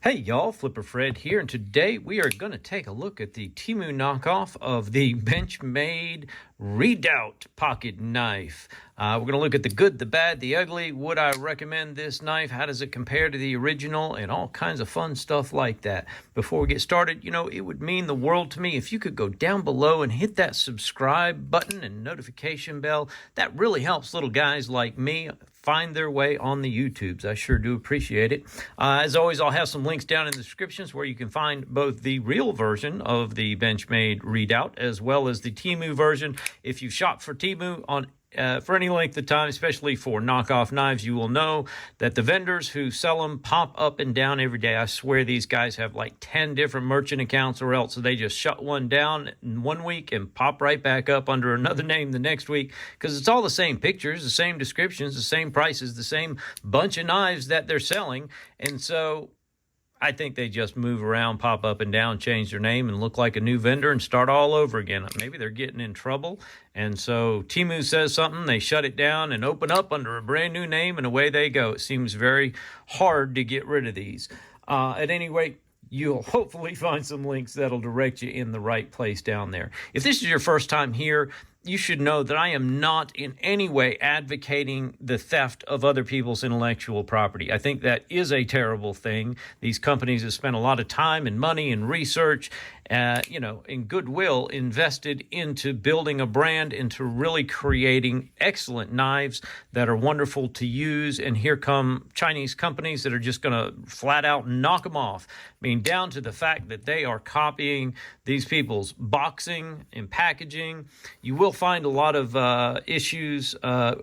Hey y'all, Flipper Fred here, and today we are going to take a look at the Temu knockoff of the Benchmade Redoubt pocket knife. We're going to look at the good, the bad, the ugly. Would I recommend this knife? How does it compare to the original? And all kinds of fun stuff like that. Before we get started, it would mean the world to me if you could go down below and hit that subscribe button and notification bell. That really helps little guys like me find their way on the YouTubes. I sure do appreciate it. As always, I'll have some links down in the descriptions where you can find both the real version of the Benchmade Redoubt as well as the Temu version. If you shop for Temu for any length of time, especially for knockoff knives, you will know that the vendors who sell them pop up and down every day. I swear these guys have like 10 different merchant accounts, or else they just shut one down in 1 week and pop right back up under another name the next week, because it's all the same pictures, the same descriptions, the same prices, the same bunch of knives that they're selling. And so I think they just move around, pop up and down, change their name, and look like a new vendor and start all over again. Maybe they're getting in trouble, and so Temu says something, they shut it down and open up under a brand new name, and away they go. It seems very hard to get rid of these. At any rate, you'll hopefully find some links that'll direct you in the right place down there. If this is your first time here, you should know that I am not in any way advocating the theft of other people's intellectual property. I think that is a terrible thing. These companies have spent a lot of time and money and research, and goodwill invested into building a brand, into really creating excellent knives that are wonderful to use. And here come Chinese companies that are just going to flat out knock them off. I mean, down to the fact that they are copying these people's boxing and packaging. You will find a lot of issues,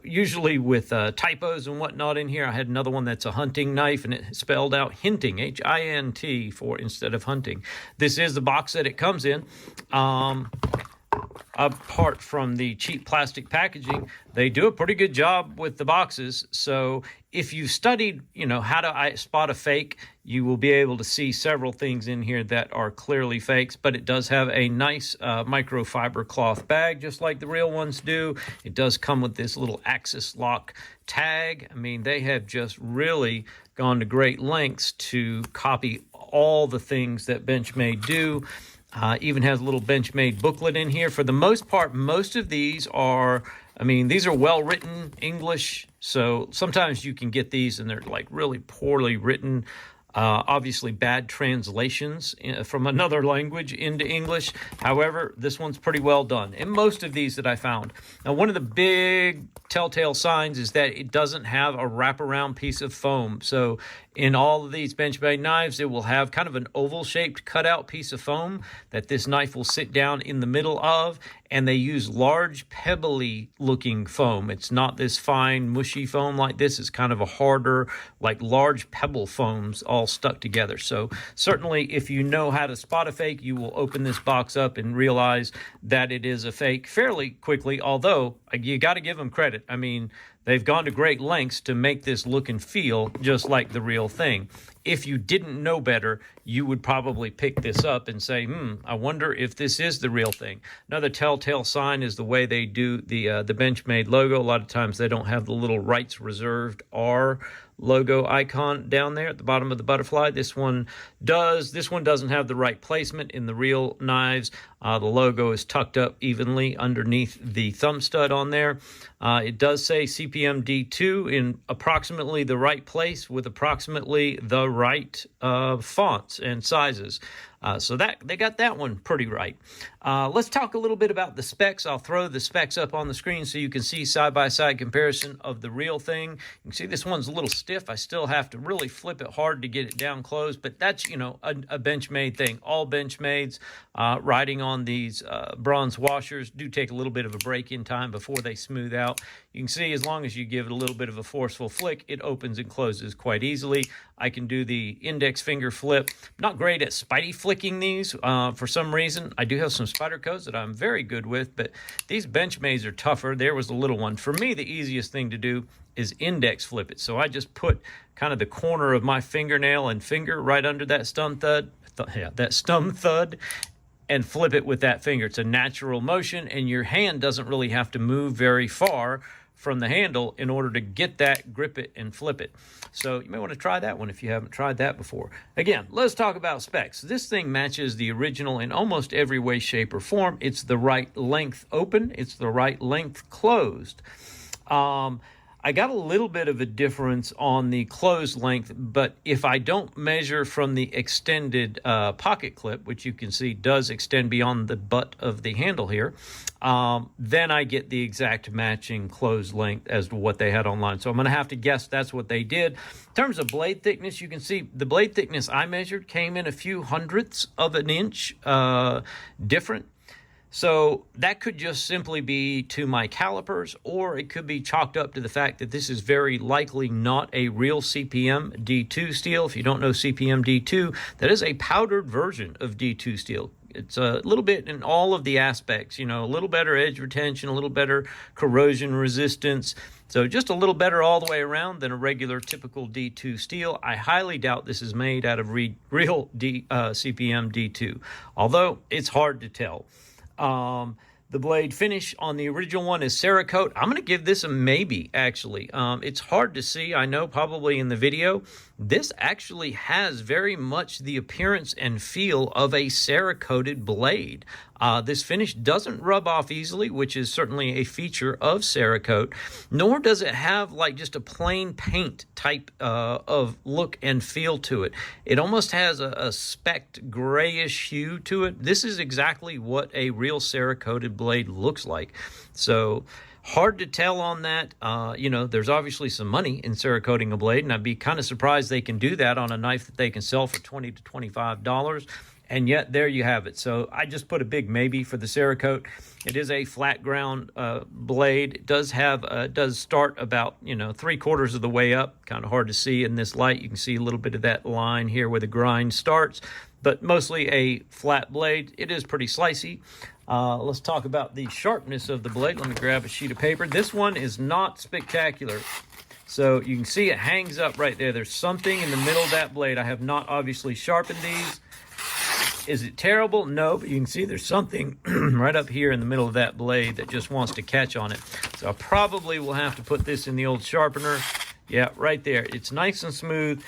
usually with typos and whatnot in here. I had another one that's a hunting knife, and it spelled out hinting, H-I-N-T, instead of hunting. This is the box that it comes in. Apart from the cheap plastic packaging, they do a pretty good job with the boxes. So if you studied, how to spot a fake, you will be able to see several things in here that are clearly fakes, but it does have a nice microfiber cloth bag, just like the real ones do. It does come with this little axis lock tag. I mean, they have just really gone to great lengths to copy all the things that Benchmade do. Even has a little Benchmade booklet in here. For the most part, most of these are, these are well-written English, so sometimes you can get these and they're like really poorly written. Obviously bad translations from another language into English. However, this one's pretty well done. And most of these that I found. Now, one of the big telltale signs is that it doesn't have a wraparound piece of foam. So in all of these Benchmade knives, it will have kind of an oval-shaped cutout piece of foam that this knife will sit down in the middle of, and they use large, pebbly-looking foam. It's not this fine, mushy foam like this. It's kind of a harder, like large pebble foams all stuck together. So certainly, if you know how to spot a fake, you will open this box up and realize that it is a fake fairly quickly, although you got to give them credit. They've gone to great lengths to make this look and feel just like the real thing. If you didn't know better, you would probably pick this up and say, I wonder if this is the real thing. Another telltale sign is the way they do the Benchmade logo. A lot of times they don't have the little rights reserved R logo icon down there at the bottom of the butterfly. This one does. This one doesn't have the right placement in the real knives. The logo is tucked up evenly underneath the thumb stud on there. It does say CPM D2 in approximately the right place with approximately the right fonts and sizes. So that they got that one pretty right. Let's talk a little bit about the specs. I'll throw the specs up on the screen so you can see side-by-side comparison of the real thing. You can see this one's a little stiff. I still have to really flip it hard to get it down close, but that's, a Benchmade thing. All Benchmades riding on these bronze washers do take a little bit of a break-in time before they smooth out. You can see as long as you give it a little bit of a forceful flick, it opens and closes quite easily. I can do the index finger flip. Not great at spidey flicking these for some reason. I do have some spider codes that I'm very good with, but these Benchmades are tougher. There was a little one. For me, the easiest thing to do is index flip it. So I just put kind of the corner of my fingernail and finger right under that stump thud, and flip it with that finger. It's a natural motion, and your hand doesn't really have to move very far from the handle in order to get that, grip it, and flip it. So you may want to try that one if you haven't tried that before. Again, let's talk about specs. This thing matches the original in almost every way, shape, or form. It's the right length open. It's the right length closed. I got a little bit of a difference on the closed length, but if I don't measure from the extended pocket clip, which you can see does extend beyond the butt of the handle here, then I get the exact matching closed length as to what they had online. So I'm going to have to guess that's what they did. In terms of blade thickness, you can see the blade thickness I measured came in a few hundredths of an inch different. So that could just simply be to my calipers, or it could be chalked up to the fact that this is very likely not a real CPM D2 steel. If you don't know CPM D2, that is a powdered version of D2 steel. It's a little bit in all of the aspects, you know, a little better edge retention, a little better corrosion resistance. So just a little better all the way around than a regular typical D2 steel. I highly doubt this is made out of real CPM D2, although it's hard to tell. The blade finish on the original one is Cerakote. I'm going to give this a maybe, actually. It's hard to see, I know, probably in the video. This actually has very much the appearance and feel of a Cerakoted blade. This finish doesn't rub off easily, which is certainly a feature of Cerakote, nor does it have like just a plain paint type of look and feel to it. It almost has a specked grayish hue to it. This is exactly what a real Cerakoted blade looks like. So hard to tell on that. You know, there's obviously some money in Cerakoting a blade, and I'd be kind of surprised they can do that on a knife that they can sell for $20 to $25. And yet there you have it. So I just put a big maybe for the Cerakote. It is a flat ground blade. It does have does start about, you know, 3/4 of the way up. Kind of hard to see in this light. You can see a little bit of that line here where the grind starts, but mostly a flat blade. It is pretty slicey. Let's talk about the sharpness of the blade. Let me grab a sheet of paper. This one is not spectacular. So you can see it hangs up right there. There's something in the middle of that blade. I have not obviously sharpened these. Is it terrible? No, but you can see there's something right up here in the middle of that blade that just wants to catch on it. So I probably will have to put this in the old sharpener. Yeah, right there. It's nice and smooth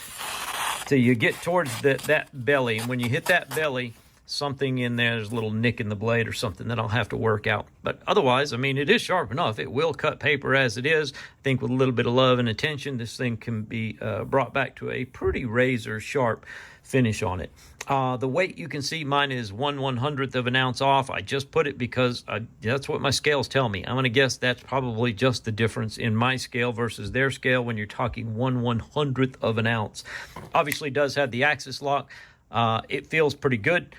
till you get towards that belly. And when you hit that belly, something in there's a little nick in the blade or something that I'll have to work out. But otherwise, I mean, it is sharp enough. It will cut paper as it is. I think with a little bit of love and attention, this thing can be brought back to a pretty razor sharp finish on it. The weight, you can see mine is 1/100th of an ounce off. I just put it because that's what my scales tell me. I'm going to guess that's probably just the difference in my scale versus their scale when you're talking 1/100th of an ounce. Obviously does have the axis lock. It feels pretty good.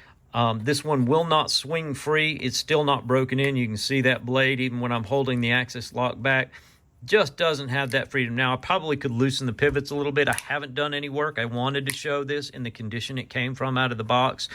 This one will not swing free. It's still not broken in. You can see that blade even when I'm holding the axis lock back. Just doesn't have that freedom. Now, I probably could loosen the pivots a little bit. I haven't done any work. I wanted to show this in the condition it came from out of the box,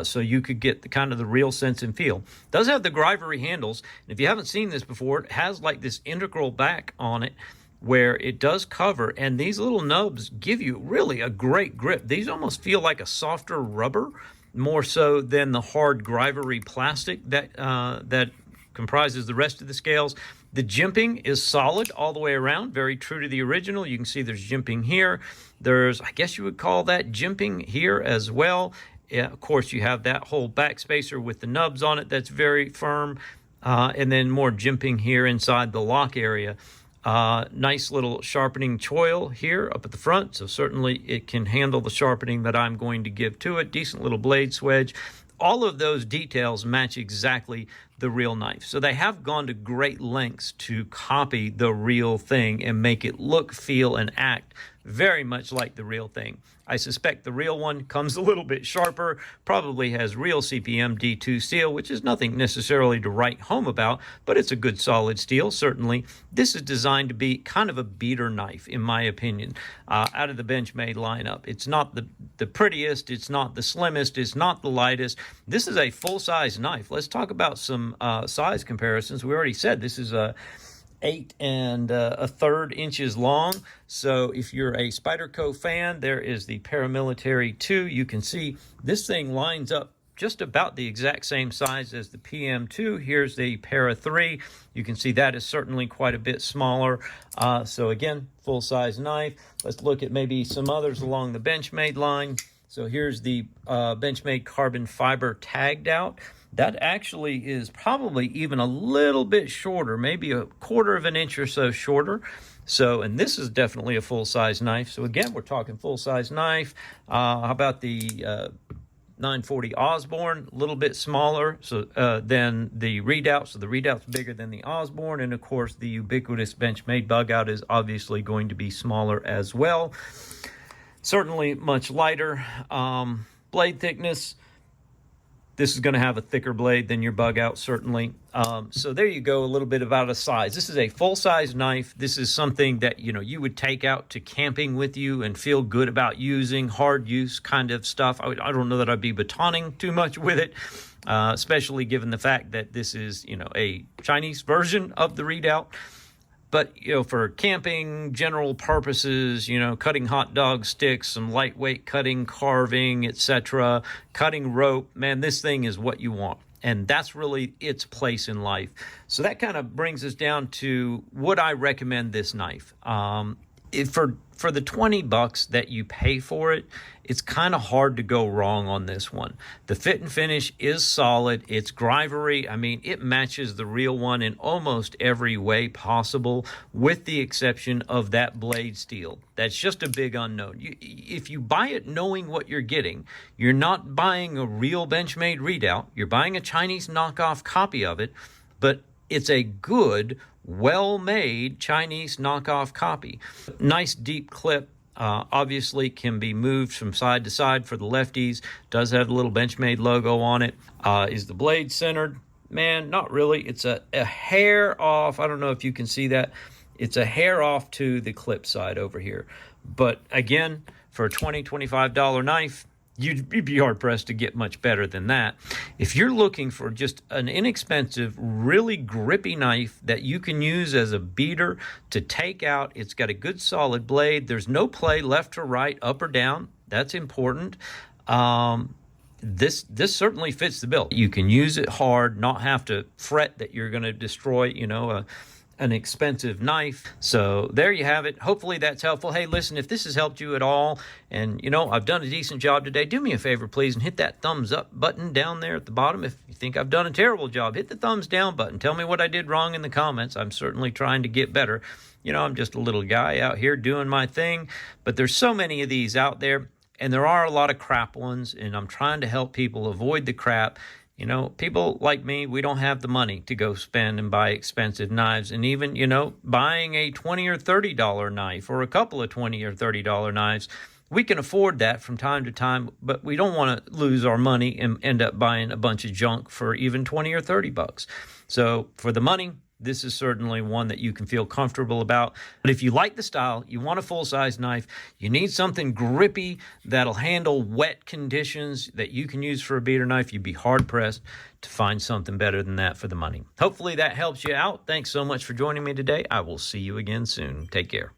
so you could get the kind of the real sense and feel. It does have the grivery handles. And if you haven't seen this before, it has like this integral back on it where it does cover, and these little nubs give you really a great grip. These almost feel like a softer rubber, more so than the hard grivery plastic that comprises the rest of the scales. The jimping is solid all the way around, very true to the original. You can see there's jimping here. There's, I guess you would call that jimping here as well. Yeah, of course, you have that whole back spacer with the nubs on it that's very firm, and then more jimping here inside the lock area. Nice little sharpening choil here up at the front, so certainly it can handle the sharpening that I'm going to give to it. Decent little blade swedge. All of those details match exactly the real knife. So they have gone to great lengths to copy the real thing and make it look, feel, and act very much like the real thing. I suspect the real one comes a little bit sharper, probably has real CPM D2 steel, which is nothing necessarily to write home about, but it's a good solid steel, certainly. This is designed to be kind of a beater knife, in my opinion, out of the Benchmade lineup. It's not the prettiest, it's not the slimmest, it's not the lightest. This is a full-size knife. Let's talk about some size comparisons. We already said this is a 8 1/3 inches long. So if you're a Spyderco fan, there is the Paramilitary 2. You can see this thing lines up just about the exact same size as the PM2. Here's the Para 3. You can see that is certainly quite a bit smaller. So again, full-size knife. Let's look at maybe some others along the Benchmade line. So here's the Benchmade carbon fiber tagged out. That actually is probably even a little bit shorter, maybe a 1/4 of an inch or so shorter. So, and this is definitely a full-size knife. So again, we're talking full-size knife. How about the 940 Osborne? A little bit smaller than the Redoubt. So the Redoubt's bigger than the Osborne. And of course, the ubiquitous Benchmade bug out is obviously going to be smaller as well. Certainly much lighter. Blade thickness. This is going to have a thicker blade than your bug out, certainly. So there you go, a little bit about a size. This is a full-size knife. This is something that, you know, you would take out to camping with you and feel good about using, hard use kind of stuff. I don't know that I'd be batoning too much with it, especially given the fact that this is, you know, a Chinese version of the Redoubt. But, you know, for camping, general purposes, you know, cutting hot dog sticks, some lightweight cutting, carving, etc., cutting rope, man, this thing is what you want. And that's really its place in life. So that kind of brings us down to would I recommend this knife? For the $20 that you pay for it, it's kind of hard to go wrong on this one. The fit and finish is solid. It's Grivery. I mean, it matches the real one in almost every way possible, with the exception of that blade steel. That's just a big unknown. If you buy it knowing what you're getting, you're not buying a real Benchmade Redoubt. You're buying a Chinese knockoff copy of it, but it's a good, well-made Chinese knockoff copy. Nice deep clip. Obviously can be moved from side to side for the lefties. Does have a little Benchmade logo on it. Is the blade centered? Man, not really. It's a hair off. I don't know if you can see that. It's a hair off to the clip side over here. But again, for a $20, $25 knife, you'd be hard-pressed to get much better than that. If you're looking for just an inexpensive, really grippy knife that you can use as a beater to take out, it's got a good solid blade. There's no play left or right, up or down. That's important. This certainly fits the bill. You can use it hard, not have to fret that you're going to destroy, you know, an expensive knife. So there you have it. Hopefully that's helpful. Hey, listen, if this has helped you at all, and you know, I've done a decent job today, do me a favor, please, and hit that thumbs up button down there at the bottom. If you think I've done a terrible job, hit the thumbs down button. Tell me what I did wrong in the comments. I'm certainly trying to get better. You know, I'm just a little guy out here doing my thing, but there's so many of these out there, and there are a lot of crap ones, and I'm trying to help people avoid the crap. You know, people like me, we don't have the money to go spend and buy expensive knives. And even, you know, buying a $20 or $30 knife or a couple of $20 or $30 knives, we can afford that from time to time, but we don't want to lose our money and end up buying a bunch of junk for even 20 or 30 bucks. So for the money, this is certainly one that you can feel comfortable about. But if you like the style, you want a full-size knife, you need something grippy that'll handle wet conditions that you can use for a beater knife, you'd be hard-pressed to find something better than that for the money. Hopefully that helps you out. Thanks so much for joining me today. I will see you again soon. Take care.